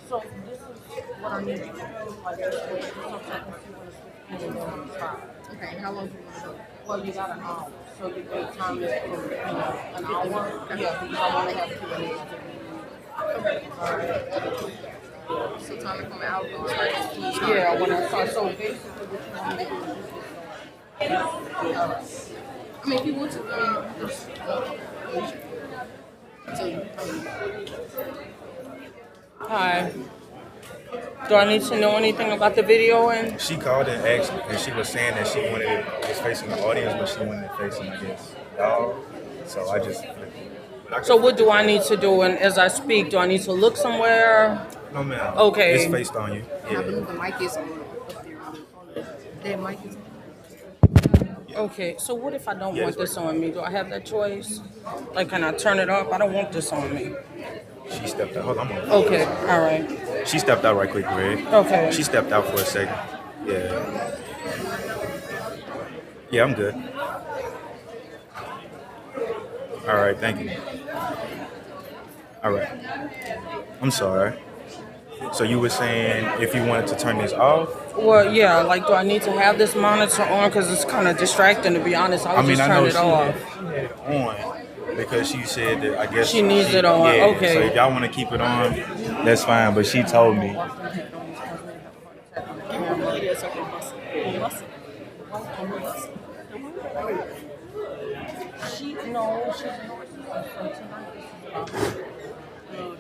So this is what I need to do. Like, just wait for some seconds to when it's 15 and then I'm stop. Okay, how long do you want to do? Well, you got an hour, so the time is for an hour. Yeah, because I want to have Q&A. Alright. So time to come out and start. Yeah, when I start. So basically, what you want me to do is I mean, if you want to, Hi. Do I need to know anything about the video? And She called and asked, and she was saying that she wanted it was facing the audience, but she wanted it facing, I guess, y'all. So I just. so what do I need to do? And as I speak, do I need to look somewhere? No, ma'am. Okay. It's faced on you. I believe the mic is on. That mic is on. Okay, so what if I don't want this on me? Do I have that choice? Like, can I turn it up? I don't want this on me. She stepped out. Hold on. Okay, all right. She stepped out right quick, Greg. Okay. She stepped out for a second. Yeah. Yeah, I'm good. All right, thank you. All right. I'm sorry. So you were saying if you wanted to turn this off? Well, yeah, like, do I need to have this monitor on? Because it's kind of distracting, to be honest. I would just turn it off. She had it on because she said that I guess She needs it on, Yeah, okay. so if y'all want to keep it on, that's fine. But she told me.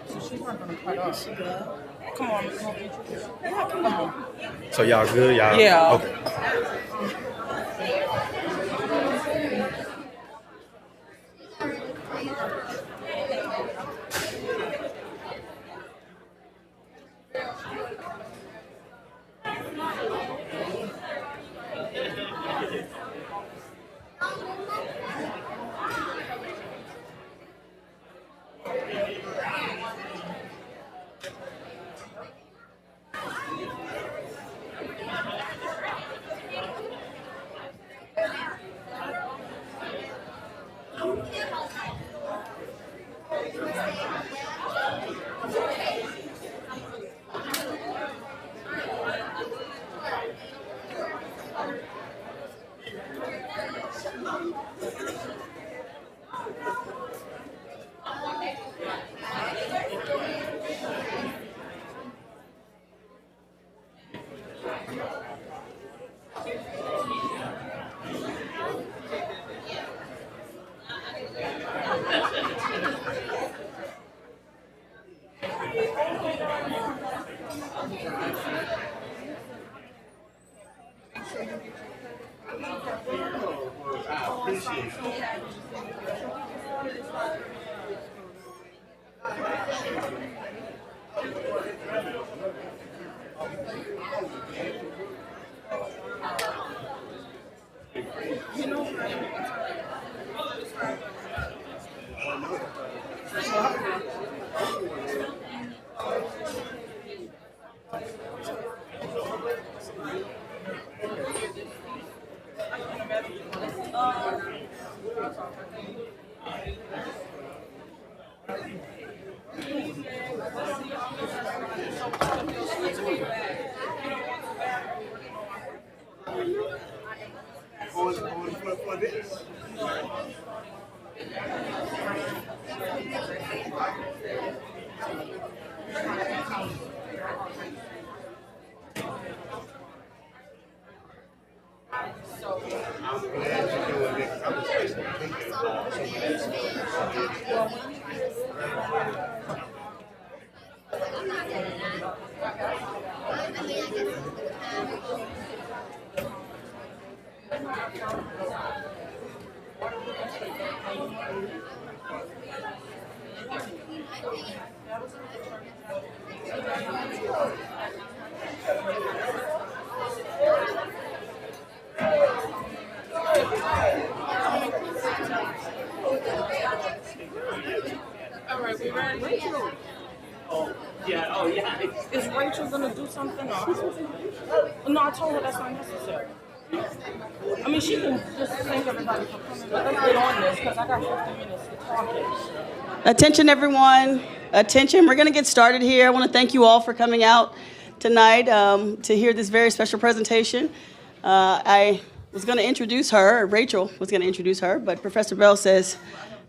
So she's not gonna cut off. Come on, come on. So y'all good? Y'all Yeah. Okay. For this. I'm glad you're doing this. I was actually thinking about All right, we ready? Rachel. Oh, yeah. Is Rachel gonna do something? Or? No, I told her that's not necessary. I mean, she can just thank everybody for coming, but let's get on this because I got 50 minutes to talk. Attention, everyone. Attention. We're going to get started here. I want to thank you all for coming out tonight to hear this very special presentation. I was going to introduce her, Rachel was going to introduce her, but Professor Bell says,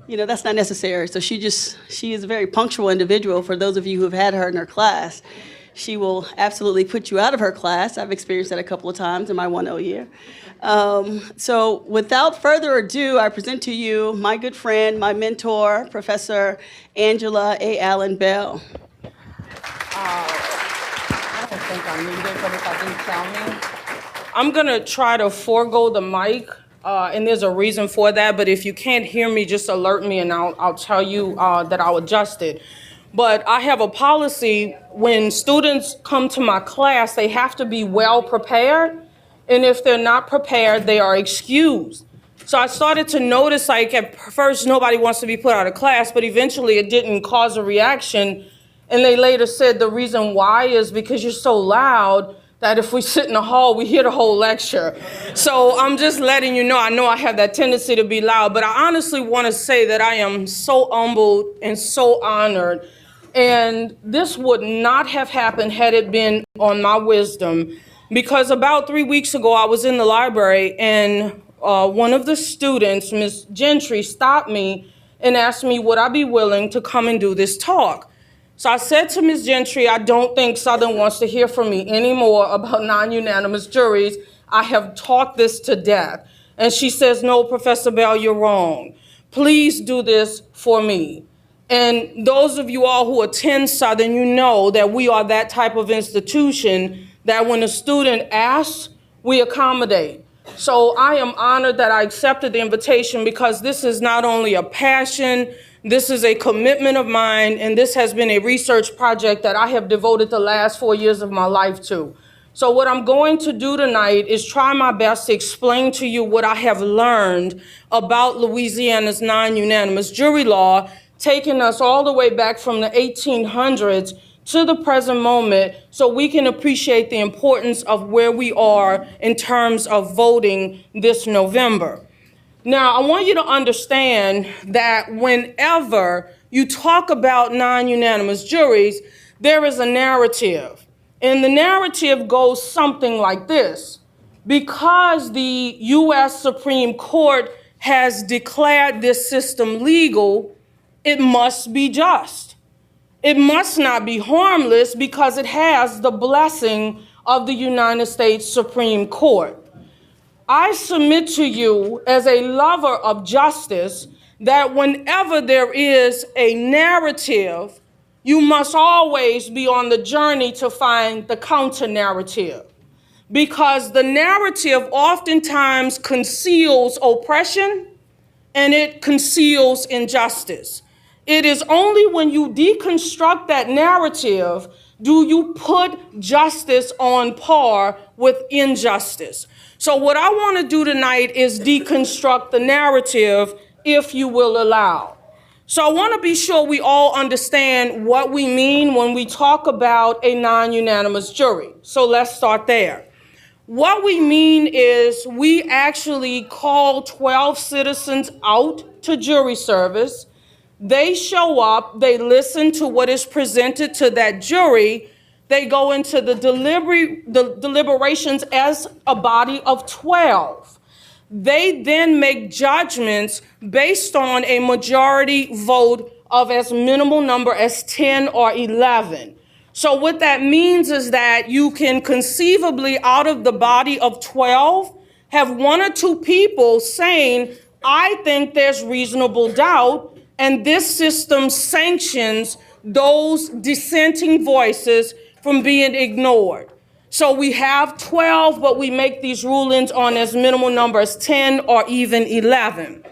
that's not necessary. So she is a very punctual individual. For those of you who have had her in her class, she will absolutely put you out of her class. I've experienced that a couple of times in my 1L year. So without further ado, I present to you my good friend, my mentor, Professor Angela A. Allen Bell. I don't think I need it, but if I do, tell me. I'm going to try to forego the mic, and there's a reason for that, but if you can't hear me, just alert me and I'll tell you that I'll adjust it. But I have a policy when students come to my class, they have to be well prepared. And if they're not prepared, they are excused. So I started to notice, like, at first nobody wants to be put out of class, but eventually it didn't cause a reaction. And they later said the reason why is because you're so loud that if we sit in the hall, we hear the whole lecture. So I'm just letting you know I have that tendency to be loud, but I honestly want to say that I am so humbled and so honored. And this would not have happened had it been on my wisdom. Because about 3 weeks ago, I was in the library and one of the students, Ms. Gentry, stopped me and asked me, would I be willing to come and do this talk? So I said to Ms. Gentry, I don't think Southern wants to hear from me anymore about non-unanimous juries. I have taught this to death. And she says, no, Professor Bell, you're wrong. Please do this for me. And those of you all who attend Southern, you know that we are that type of institution that when a student asks, we accommodate. So I am honored that I accepted the invitation because this is not only a passion, this is a commitment of mine, and this has been a research project that I have devoted the last 4 years of my life to. So what I'm going to do tonight is try my best to explain to you what I have learned about Louisiana's non-unanimous jury law, taking us all the way back from the 1800s to the present moment so we can appreciate the importance of where we are in terms of voting this November. Now, I want you to understand that whenever you talk about non-unanimous juries, there is a narrative. And the narrative goes something like this. Because the U.S. Supreme Court has declared this system legal, it must be just. It must not be harmless because it has the blessing of the United States Supreme Court. I submit to you as a lover of justice that whenever there is a narrative, you must always be on the journey to find the counter narrative. Because the narrative oftentimes conceals oppression and it conceals injustice. It is only when you deconstruct that narrative do you put justice on par with injustice. So what I want to do tonight is deconstruct the narrative, if you will allow. So I want to be sure we all understand what we mean when we talk about a non-unanimous jury. So let's start there. What we mean is we actually call 12 citizens out to jury service. They show up, they listen to what is presented to that jury, they go into the deliberations as a body of 12. They then make judgments based on a majority vote of as minimal number as 10 or 11. So what that means is that you can conceivably, out of the body of 12, have one or two people saying, I think there's reasonable doubt, and this system sanctions those dissenting voices from being ignored. So we have 12, but we make these rulings on as minimal number as 10 or even 11.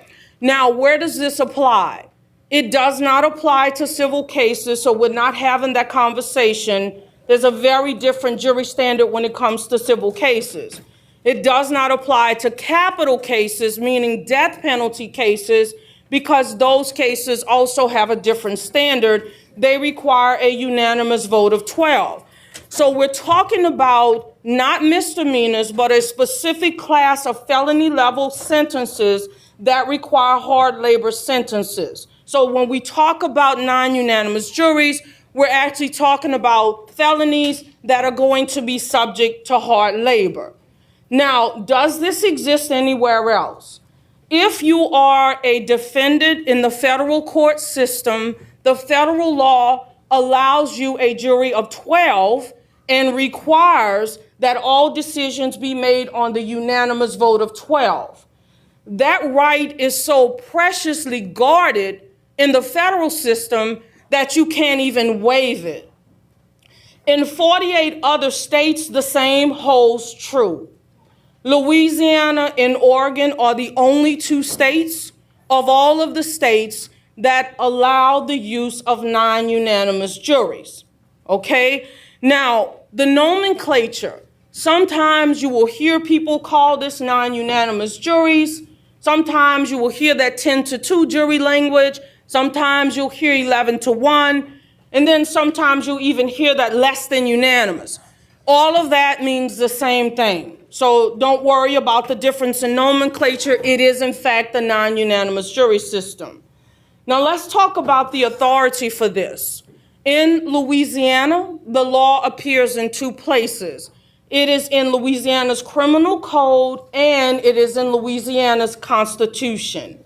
Now, where does this apply? It does not apply to civil cases, so we're not having that conversation. There's a very different jury standard when it comes to civil cases. It does not apply to capital cases, meaning death penalty cases, because those cases also have a different standard. They require a unanimous vote of 12. So we're talking about not misdemeanors, but a specific class of felony level sentences that require hard labor sentences. So when we talk about non-unanimous juries, we're actually talking about felonies that are going to be subject to hard labor. Now, does this exist anywhere else? If you are a defendant in the federal court system, the federal law allows you a jury of 12 and requires that all decisions be made on the unanimous vote of 12. That right is so preciously guarded in the federal system that you can't even waive it. In 48 other states, the same holds true. Louisiana and Oregon are the only two states of all of the states that allow the use of non-unanimous juries, okay? Now, the nomenclature, sometimes you will hear people call this non-unanimous juries. Sometimes you will hear that 10-2 jury language. Sometimes you'll hear 11-1. And then sometimes you'll even hear that less than unanimous. All of that means the same thing. So don't worry about the difference in nomenclature. It is, in fact, the non-unanimous jury system. Now let's talk about the authority for this. In Louisiana, the law appears in two places. It is in Louisiana's criminal code and it is in Louisiana's constitution.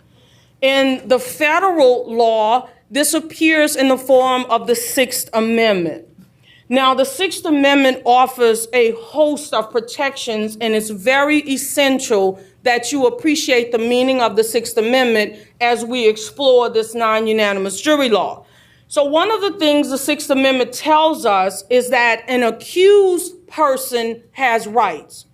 In the federal law, this appears in the form of the Sixth Amendment. Now, the Sixth Amendment offers a host of protections, and it's very essential that you appreciate the meaning of the Sixth Amendment as we explore this non-unanimous jury law. So one of the things the Sixth Amendment tells us is that an accused person has rights.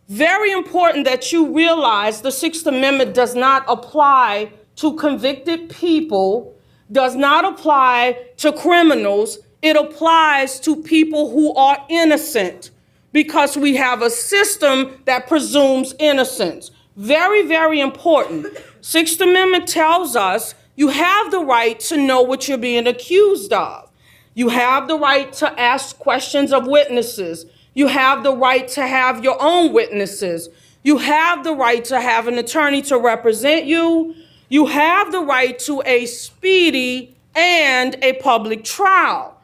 Very important that you realize the Sixth Amendment does not apply to convicted people, does not apply to criminals. It applies to people who are innocent because we have a system that presumes innocence. Very, very important. Sixth Amendment tells us you have the right to know what you're being accused of. You have the right to ask questions of witnesses. You have the right to have your own witnesses. You have the right to have an attorney to represent you. You have the right to a speedy and a public trial.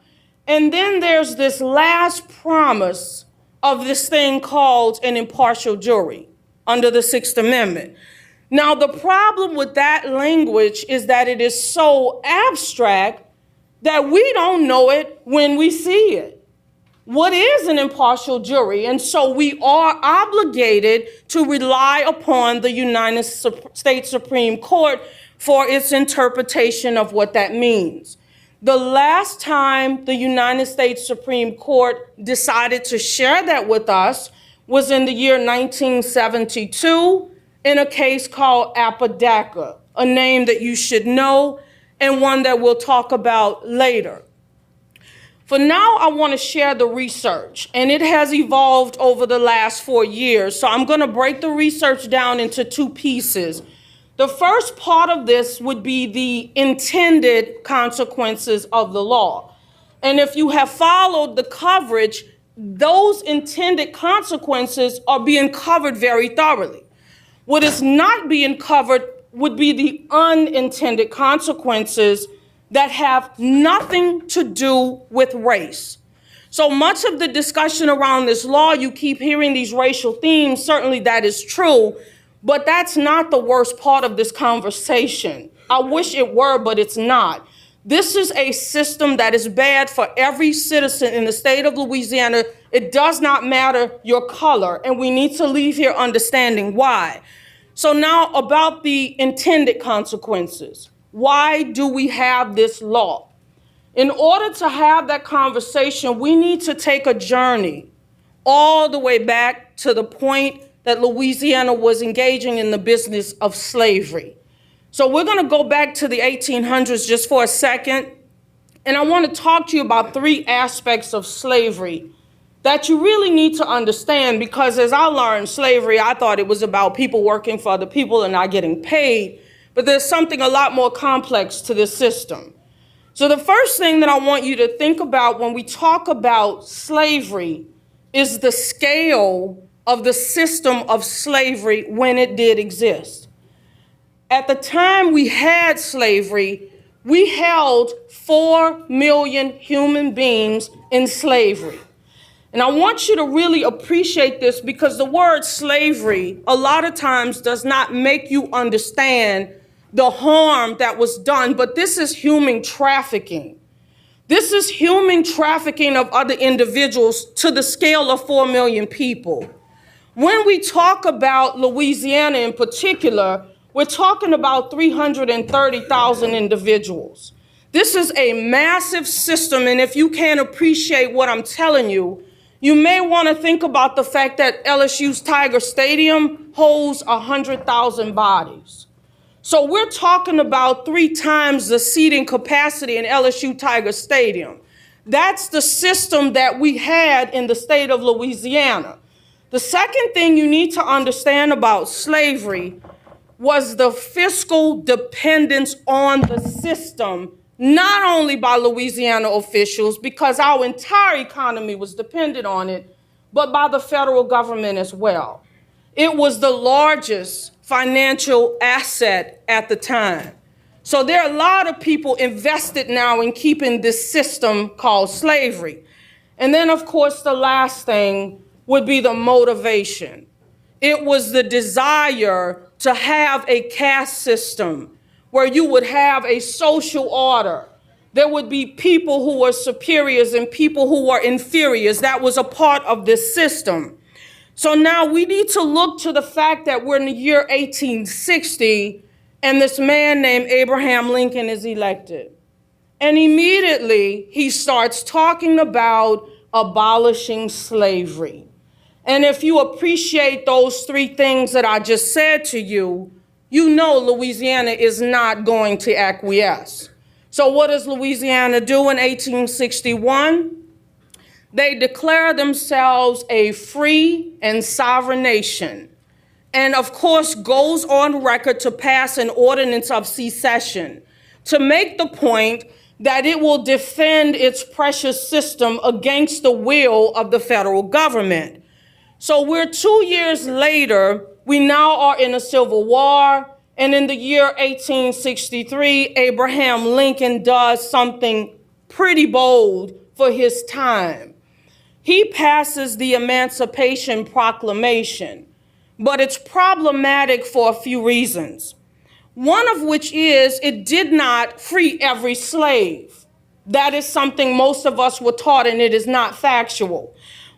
And then there's this last promise of this thing called an impartial jury under the Sixth Amendment. Now, the problem with that language is that it is so abstract that we don't know it when we see it. What is an impartial jury? And so we are obligated to rely upon the United States Supreme Court for its interpretation of what that means. The last time the United States Supreme Court decided to share that with us was in the year 1972 in a case called Apodaca, a name that you should know and one that we'll talk about later. For now, I want to share the research, and it has evolved over the last 4 years. So I'm going to break the research down into two pieces. The first part of this would be the intended consequences of the law. And if you have followed the coverage, those intended consequences are being covered very thoroughly. What is not being covered would be the unintended consequences that have nothing to do with race. So much of the discussion around this law, you keep hearing these racial themes. Certainly that is true. But that's not the worst part of this conversation. I wish it were, but it's not. This is a system that is bad for every citizen in the state of Louisiana. It does not matter your color, and we need to leave here understanding why. So now about the intended consequences. Why do we have this law? In order to have that conversation, we need to take a journey all the way back to the point that Louisiana was engaging in the business of slavery. So we're going to go back to the 1800s just for a second, and I want to talk to you about three aspects of slavery that you really need to understand, because as I learned slavery, I thought it was about people working for other people and not getting paid, but there's something a lot more complex to this system. So the first thing that I want you to think about when we talk about slavery is the scale of the system of slavery when it did exist. At the time we had slavery, we held 4 million human beings in slavery. And I want you to really appreciate this, because the word slavery a lot of times does not make you understand the harm that was done, but this is human trafficking. This is human trafficking of other individuals to the scale of 4 million people. When we talk about Louisiana in particular, we're talking about 330,000 individuals. This is a massive system, and if you can't appreciate what I'm telling you, you may want to think about the fact that LSU's Tiger Stadium holds 100,000 bodies. So we're talking about 3 times the seating capacity in LSU Tiger Stadium. That's the system that we had in the state of Louisiana. The second thing you need to understand about slavery was the fiscal dependence on the system, not only by Louisiana officials, because our entire economy was dependent on it, but by the federal government as well. It was the largest financial asset at the time. So there are a lot of people invested now in keeping this system called slavery. And then, of course, the last thing would be the motivation. It was the desire to have a caste system where you would have a social order. There would be people who were superiors and people who were inferiors. That was a part of this system. So now we need to look to the fact that we're in the year 1860 and this man named Abraham Lincoln is elected. And immediately he starts talking about abolishing slavery. And if you appreciate those 3 things that I just said to you, you know Louisiana is not going to acquiesce. So what does Louisiana do in 1861? They declare themselves a free and sovereign nation, and of course goes on record to pass an ordinance of secession to make the point that it will defend its precious system against the will of the federal government. So we're 2 years later, we now are in a civil war, and in the year 1863, Abraham Lincoln does something pretty bold for his time. He passes the Emancipation Proclamation, but it's problematic for a few reasons. One of which is it did not free every slave. That is something most of us were taught, and it is not factual.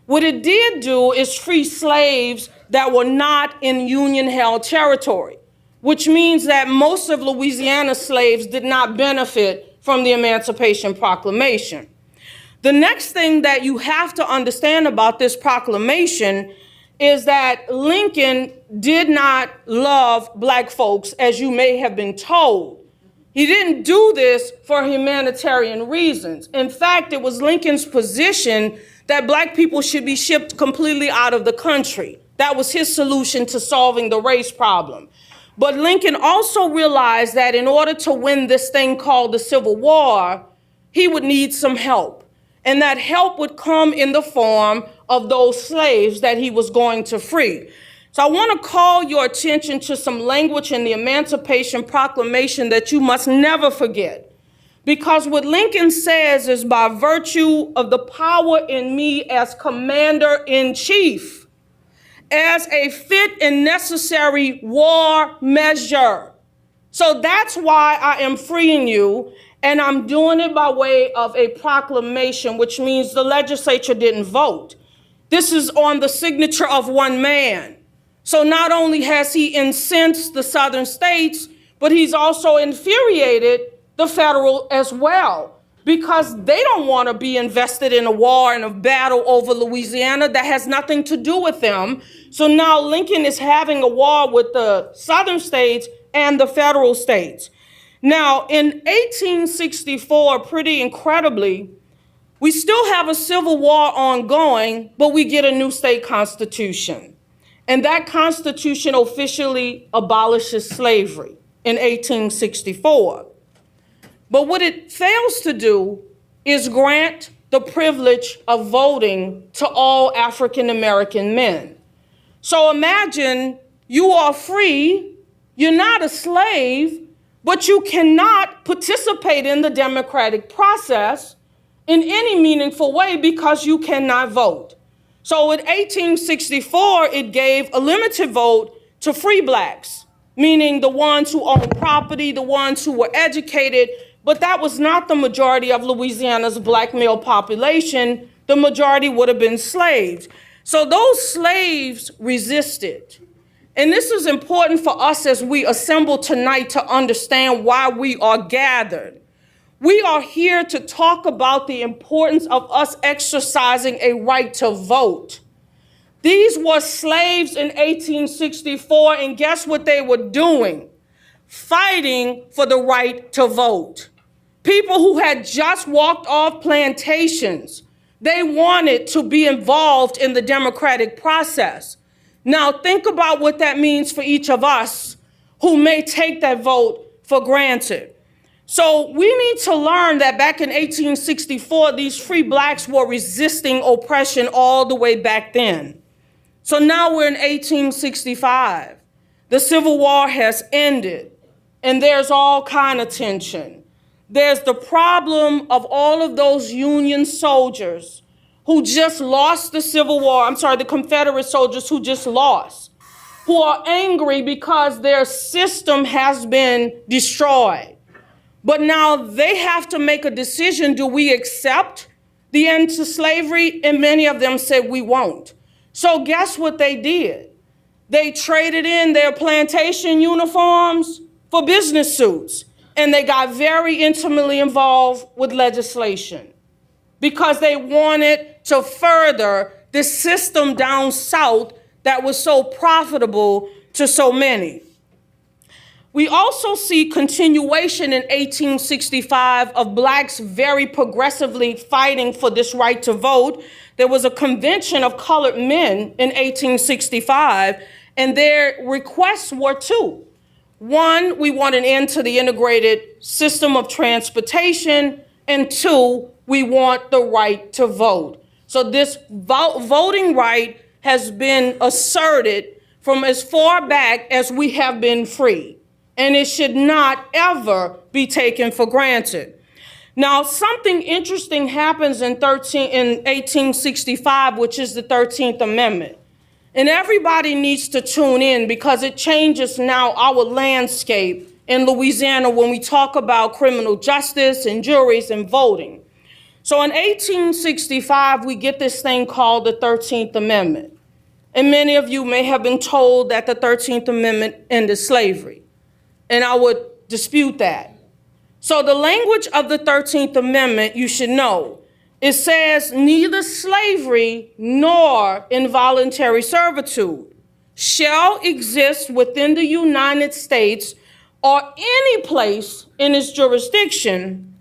What it did do is free slaves that were not in Union-held territory, which means that most of Louisiana's slaves did not benefit from the Emancipation Proclamation. The next thing that you have to understand about this proclamation is that Lincoln did not love black folks, as you may have been told. He didn't do this for humanitarian reasons. In fact, it was Lincoln's position that black people should be shipped completely out of the country. That was his solution to solving the race problem. But Lincoln also realized that in order to win this thing called the Civil War, he would need some help. And that help would come in the form of those slaves that he was going to free. So I want to call your attention to some language in the Emancipation Proclamation that you must never forget. Because what Lincoln says is, by virtue of the power in me as commander-in-chief, as a fit and necessary war measure. So that's why I am freeing you, and I'm doing it by way of a proclamation, which means the legislature didn't vote. This is on the signature of one man. So not only has he incensed the southern states, but he's also infuriated the federal as well, because they don't want to be invested in a war and a battle over Louisiana that has nothing to do with them. So now Lincoln is having a war with the southern states and the federal states. Now, in 1864, pretty incredibly, we still have a civil war ongoing, but we get a new state constitution. And that constitution officially abolishes slavery in 1864. But what it fails to do is grant the privilege of voting to all African American men. So imagine you are free, you're not a slave, but you cannot participate in the democratic process in any meaningful way because you cannot vote. So in 1864, it gave a limited vote to free blacks, meaning the ones who owned property, the ones who were educated, but that was not the majority of Louisiana's black male population. The majority would have been slaves. So those slaves resisted. And this is important for us as we assemble tonight to understand why we are gathered. We are here to talk about the importance of us exercising a right to vote. These were slaves in 1864, and guess what they were doing? Fighting for the right to vote. People who had just walked off plantations, they wanted to be involved in the democratic process. Now think about what that means for each of us who may take that vote for granted. So we need to learn that back in 1864, these free blacks were resisting oppression all the way back then. So now we're in 1865. The Civil War has ended, and there's all kind of tension. There's the problem of all of those Union soldiers who just lost the Civil War, the Confederate soldiers who just lost, who are angry because their system has been destroyed. But now they have to make a decision. Do we accept the end to slavery? And many of them said we won't. So guess what they did? They traded in their plantation uniforms for business suits. And they got very intimately involved with legislation because they wanted to further the system down south that was so profitable to so many. We also see continuation in 1865 of blacks very progressively fighting for this right to vote. There was a convention of colored men in 1865, and their requests were two. One, we want an end to the integrated system of transportation, and two, we want the right to vote. So this voting right has been asserted from as far back as we have been free. And it should not ever be taken for granted. Now, something interesting happens in 1865, which is the 13th Amendment. And everybody needs to tune in because it changes now our landscape in Louisiana when we talk about criminal justice and juries and voting. So in 1865, we get this thing called the 13th Amendment. And many of you may have been told that the 13th Amendment ended slavery. And I would dispute that. So the language of the 13th Amendment, you should know, it says neither slavery nor involuntary servitude shall exist within the United States or any place in its jurisdiction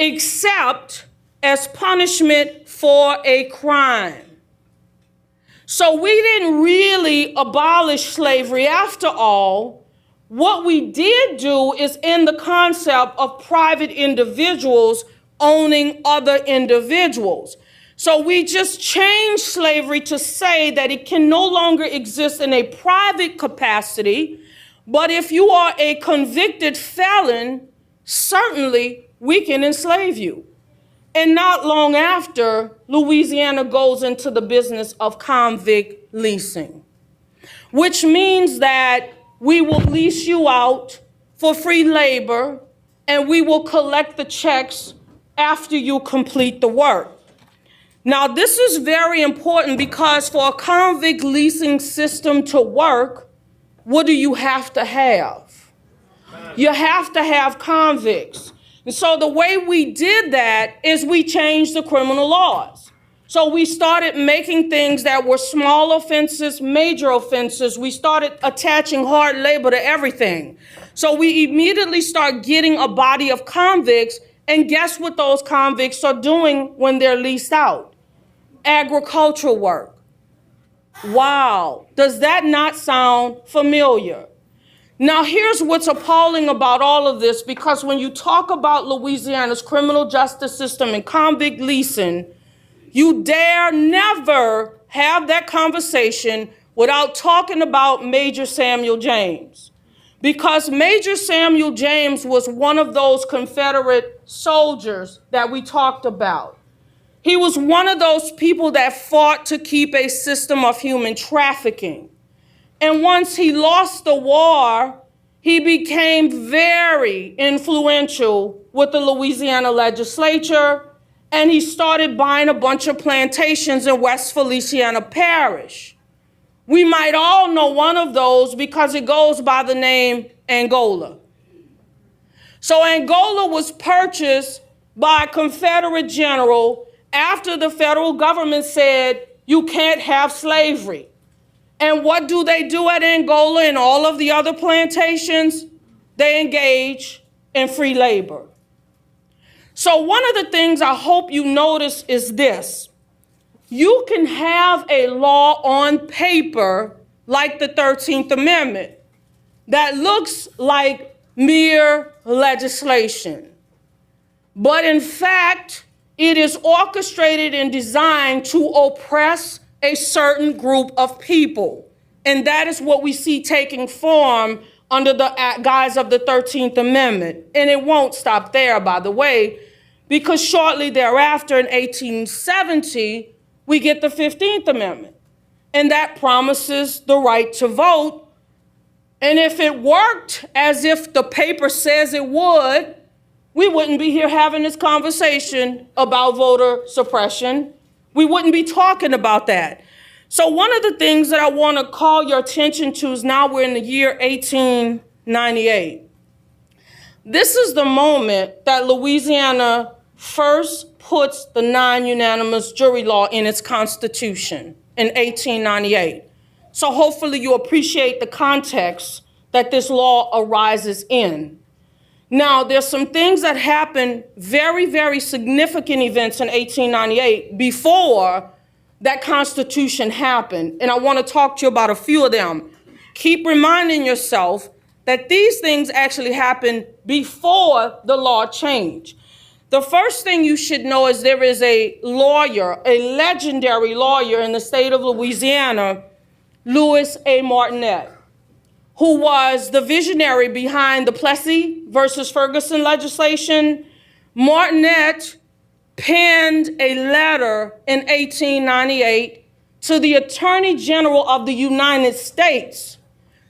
except as punishment for a crime. So we didn't really abolish slavery after all. What we did do is in the concept of private individuals owning other individuals. So we just changed slavery to say that it can no longer exist in a private capacity, but if you are a convicted felon, certainly we can enslave you. And not long after, Louisiana goes into the business of convict leasing, which means that we will lease you out for free labor, and we will collect the checks after you complete the work. Now, this is very important because for a convict leasing system to work, what do you have to have? You have to have convicts. And so the way we did that is we changed the criminal laws. So we started making things that were small offenses, major offenses. We started attaching hard labor to everything. So we immediately start getting a body of convicts, and guess what those convicts are doing when they're leased out? Agricultural work. Wow, does that not sound familiar? Now, here's what's appalling about all of this, because when you talk about Louisiana's criminal justice system and convict leasing, you dare never have that conversation without talking about Major Samuel James. Because Major Samuel James was one of those Confederate soldiers that we talked about. He was one of those people that fought to keep a system of human trafficking. And once he lost the war, he became very influential with the Louisiana legislature, and he started buying a bunch of plantations in West Feliciana Parish. We might all know one of those because it goes by the name Angola. So Angola was purchased by a Confederate general after the federal government said you can't have slavery. And what do they do at Angola and all of the other plantations? They engage in free labor. So one of the things I hope you notice is this. You can have a law on paper like the 13th Amendment that looks like mere legislation. But in fact, it is orchestrated and designed to oppress a certain group of people. And that is what we see taking form under the guise of the 13th Amendment. And it won't stop there, by the way, because shortly thereafter in 1870, we get the 15th Amendment. And that promises the right to vote. And if it worked as if the paper says it would, we wouldn't be here having this conversation about voter suppression. We wouldn't be talking about that. So one of the things that I want to call your attention to is now we're in the year 1898. This is the moment that Louisiana first puts the non-unanimous jury law in its constitution in 1898. So hopefully you appreciate the context that this law arises in. Now, there's some things that happened, very, very significant events in 1898 before that Constitution happened. And I want to talk to you about a few of them. Keep reminding yourself that these things actually happened before the law changed. The first thing you should know is there is a lawyer, a legendary lawyer in the state of Louisiana, Louis A. Martinet, who was the visionary behind the Plessy versus Ferguson legislation. Martinet penned a letter in 1898 to the Attorney General of the United States,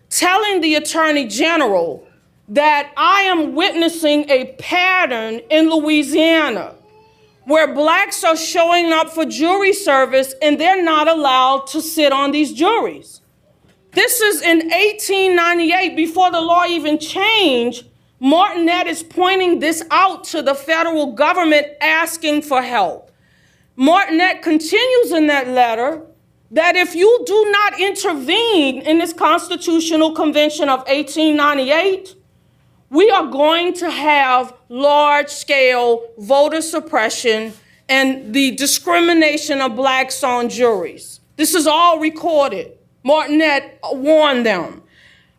telling the Attorney General that I am witnessing a pattern in Louisiana where blacks are showing up for jury service and they're not allowed to sit on these juries. This is in 1898, before the law even changed. Martinet is pointing this out to the federal government, asking for help. Martinet continues in that letter that if you do not intervene in this Constitutional Convention of 1898, we are going to have large-scale voter suppression and the discrimination of blacks on juries. This is all recorded. Martinet warned them.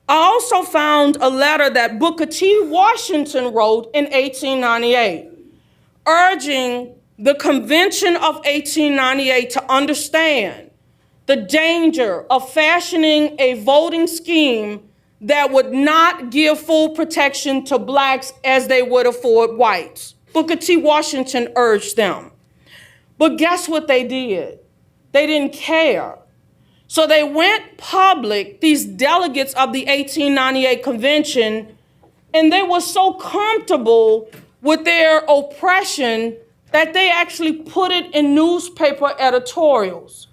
I also found a letter that Booker T. Washington wrote in 1898, urging the Convention of 1898 to understand the danger of fashioning a voting scheme that would not give full protection to blacks as they would afford whites. Booker T. Washington urged them. But guess what they did? They didn't care. So they went public, these delegates of the 1898 convention, and they were so comfortable with their oppression that they actually put it in newspaper editorials.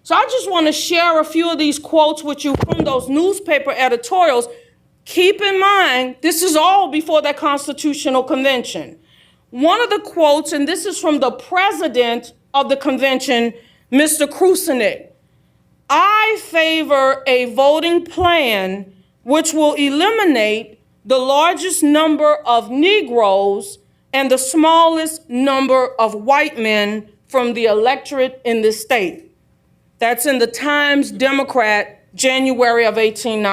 So I just want to share a few of these quotes with you from those newspaper editorials. Keep in mind, this is all before that Constitutional Convention. One of the quotes, and this is from the president of the convention, Mr. Krusenik. I favor a voting plan which will eliminate the largest number of Negroes and the smallest number of white men from the electorate in this state. That's in the Times Democrat, January of 1890.